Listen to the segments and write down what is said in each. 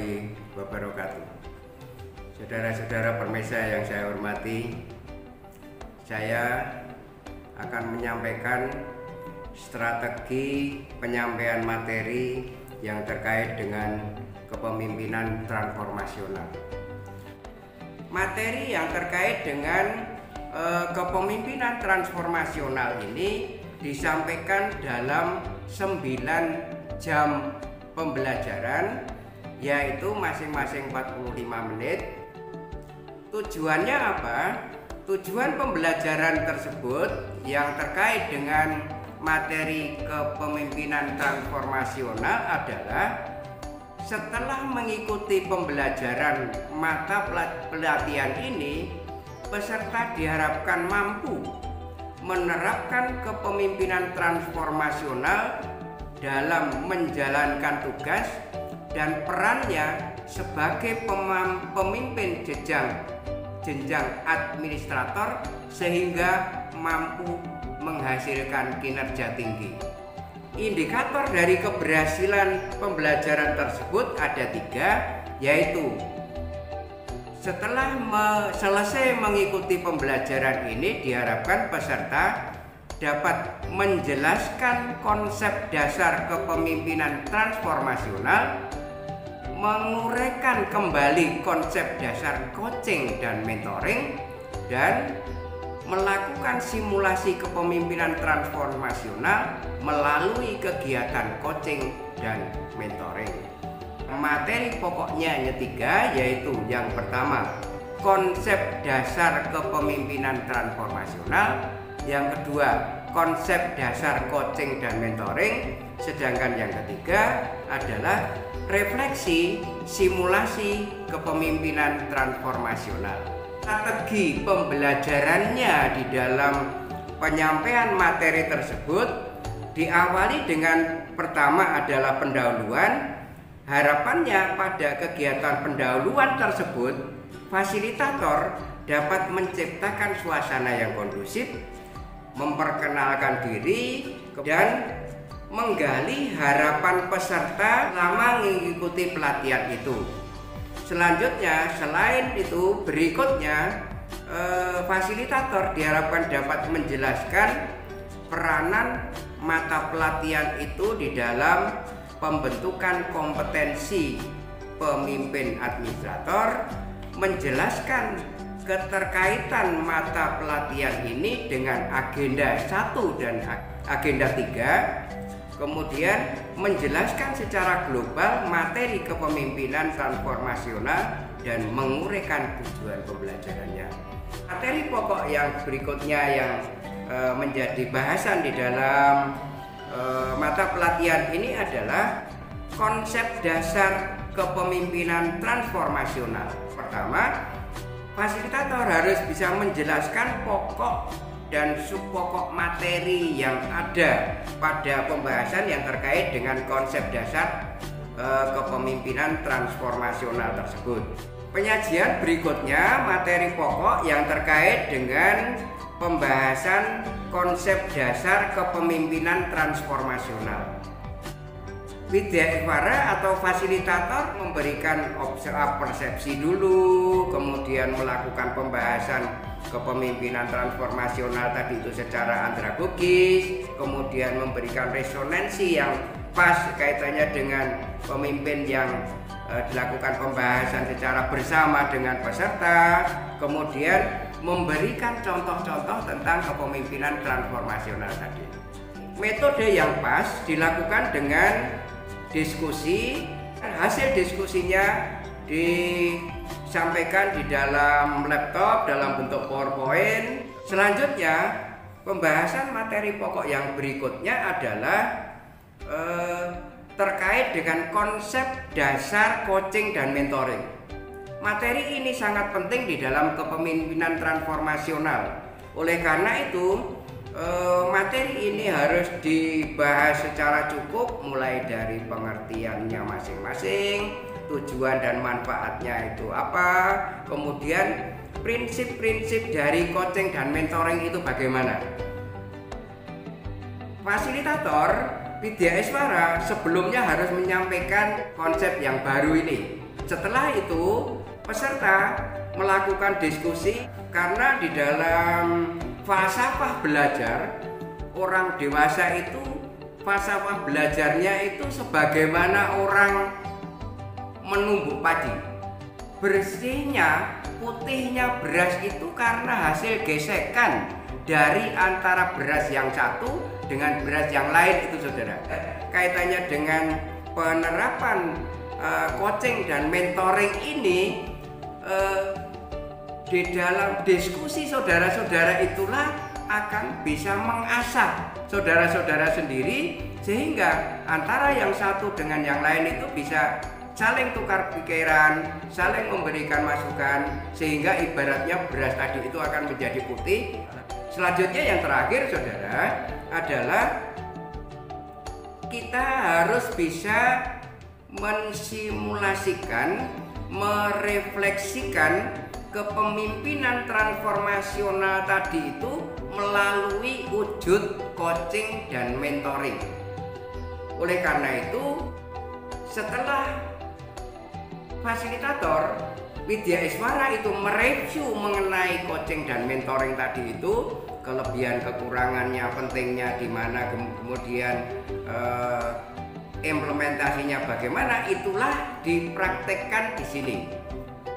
warahmatullahi wabarakatuh. Saudara-saudara permesa yang saya hormati, saya akan menyampaikan strategi penyampaian materi yang terkait dengan kepemimpinan transformasional. Materi yang terkait dengan kepemimpinan transformasional ini disampaikan dalam 9 jam pembelajaran, yaitu masing-masing 45 menit. Tujuannya apa? Tujuan pembelajaran tersebut yang terkait dengan materi kepemimpinan transformasional adalah setelah mengikuti pembelajaran mata pelatihan ini, peserta diharapkan mampu menerapkan kepemimpinan transformasional dalam menjalankan tugas dan perannya sebagai pemimpin jenjang administrator sehingga mampu menghasilkan kinerja tinggi. Indikator dari keberhasilan pembelajaran tersebut ada 3, yaitu setelah selesai mengikuti pembelajaran ini diharapkan peserta dapat menjelaskan konsep dasar kepemimpinan transformasional, menguraikan kembali konsep dasar coaching dan mentoring, dan melakukan simulasi kepemimpinan transformasional melalui kegiatan coaching dan mentoring. Materi pokoknya hanya 3, yaitu yang pertama konsep dasar kepemimpinan transformasional, yang kedua konsep dasar coaching dan mentoring, sedangkan yang ketiga adalah refleksi simulasi kepemimpinan transformasional. Strategi pembelajarannya di dalam penyampaian materi tersebut diawali dengan pertama adalah pendahuluan. Harapannya pada kegiatan pendahuluan tersebut, fasilitator dapat menciptakan suasana yang kondusif, memperkenalkan diri, dan menggali harapan peserta selama mengikuti pelatihan itu. Selanjutnya, selain itu, berikutnya fasilitator diharapkan dapat menjelaskan peranan mata pelatihan itu di dalam pembentukan kompetensi pemimpin administrator, menjelaskan keterkaitan mata pelatihan ini dengan agenda 1 dan agenda 3, kemudian menjelaskan secara global materi kepemimpinan transformasional dan menguraikan tujuan pembelajarannya. Materi pokok yang berikutnya yang menjadi bahasan di dalam mata pelatihan ini adalah konsep dasar kepemimpinan transformasional. Pertama, fasilitator harus bisa menjelaskan pokok dan subpokok materi yang ada pada pembahasan yang terkait dengan konsep dasar kepemimpinan transformasional tersebut. Penyajian berikutnya materi pokok yang terkait dengan pembahasan konsep dasar kepemimpinan transformasional. Widyawara atau fasilitator memberikan persepsi dulu, kemudian melakukan pembahasan kepemimpinan transformasional tadi itu secara andragogis, kemudian memberikan resonansi yang pas kaitannya dengan pemimpin yang dilakukan pembahasan secara bersama dengan peserta, kemudian memberikan contoh-contoh tentang kepemimpinan transformasional tadi. Metode yang pas dilakukan dengan diskusi. Hasil diskusinya disampaikan di dalam laptop dalam bentuk PowerPoint. Selanjutnya, pembahasan materi pokok yang berikutnya adalah terkait dengan konsep dasar coaching dan mentoring. Materi ini sangat penting di dalam kepemimpinan transformasional. Oleh karena itu, materi ini harus dibahas secara cukup, mulai dari pengertiannya masing-masing, tujuan dan manfaatnya itu apa, kemudian prinsip-prinsip dari coaching dan mentoring itu bagaimana. Fasilitator Widyawara sebelumnya harus menyampaikan konsep yang baru ini. Setelah itu peserta melakukan diskusi, karena di dalam falsafah belajar orang dewasa itu falsafah belajarnya itu sebagaimana orang menumbuk padi. Bersihnya, putihnya beras itu karena hasil gesekan dari antara beras yang satu dengan beras yang lain itu, saudara. Kaitannya dengan penerapan coaching dan mentoring ini, di dalam diskusi saudara-saudara itulah akan bisa mengasah saudara-saudara sendiri, sehingga antara yang satu dengan yang lain itu bisa saling tukar pikiran, saling memberikan masukan, sehingga ibaratnya beras tadi itu akan menjadi putih. Selanjutnya yang terakhir, saudara, adalah kita harus bisa mensimulasikan, merefleksikan kepemimpinan transformasional tadi itu melalui wujud coaching dan mentoring. Oleh karena itu, setelah fasilitator Widya Iswara itu mereview mengenai coaching dan mentoring tadi itu, kelebihan kekurangannya, pentingnya di mana, kemudian implementasinya bagaimana, itulah dipraktekkan di sini.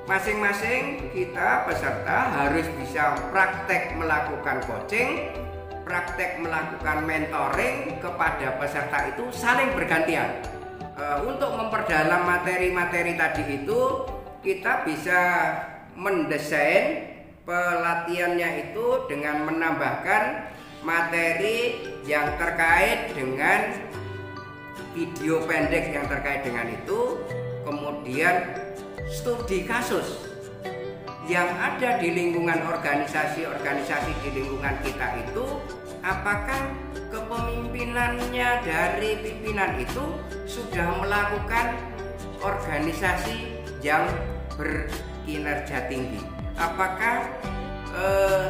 Masing-masing kita peserta harus bisa praktek melakukan coaching, praktek melakukan mentoring kepada peserta itu saling bergantian. Untuk memperdalam materi-materi tadi itu, kita bisa mendesain pelatihannya itu dengan menambahkan materi yang terkait dengan video pendek yang terkait dengan itu, kemudian studi kasus yang ada di lingkungan organisasi-organisasi di lingkungan kita itu, apakah kepemimpinannya dari pimpinan itu sudah melakukan organisasi yang berkinerja tinggi, apakah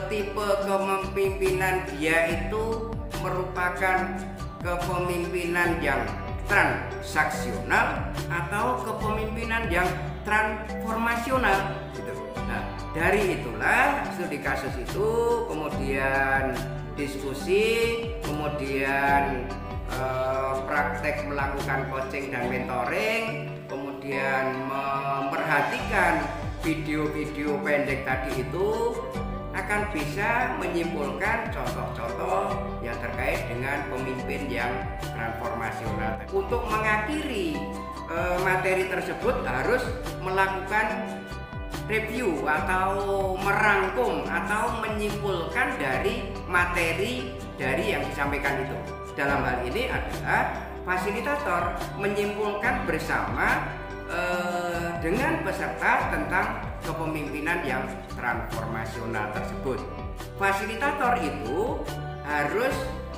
tipe kepemimpinan dia itu merupakan kepemimpinan yang transaksional atau kepemimpinan yang transformasional gitu. Nah, dari itulah studi kasus itu, kemudian diskusi, kemudian praktek melakukan coaching dan mentoring, kemudian memperhatikan video-video pendek tadi itu akan bisa menyimpulkan contoh-contoh yang terkait dengan pemimpin yang transformasional. Untuk mengakhiri materi tersebut harus melakukan review atau merangkum atau menyimpulkan dari materi dari yang disampaikan itu. Dalam hal ini adalah fasilitator menyimpulkan bersama dengan peserta tentang kepemimpinan yang transformasional tersebut. Fasilitator itu harus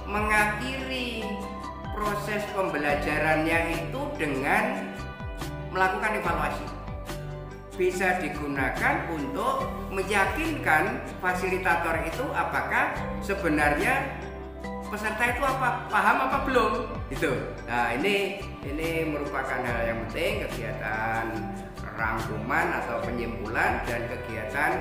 mengakhiri proses pembelajarannya itu dengan melakukan evaluasi. Bisa digunakan untuk meyakinkan fasilitator itu apakah sebenarnya peserta itu paham apa belum gitu. Nah, ini merupakan hal yang penting, kegiatan rangkuman atau penyimpulan dan kegiatan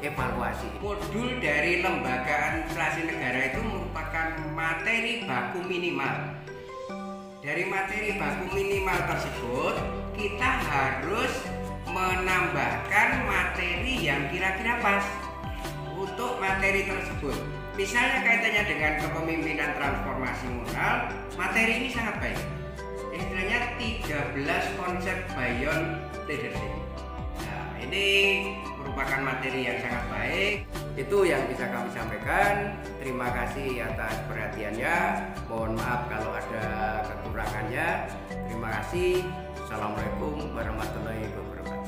evaluasi. Modul dari lembaga administrasi negara itu merupakan materi baku minimal. Dari materi baku minimal tersebut kita harus menambahkan materi yang kira-kira pas untuk materi tersebut. Misalnya kaitannya dengan kepemimpinan transformasional, materi ini sangat baik. Istilahnya 13 konsep Beyond Leadership. Nah, ini merupakan materi yang sangat baik. Itu yang bisa kami sampaikan. Terima kasih atas perhatiannya. Mohon maaf kalau ada kekurangannya. Terima kasih. Assalamualaikum warahmatullahi wabarakatuh.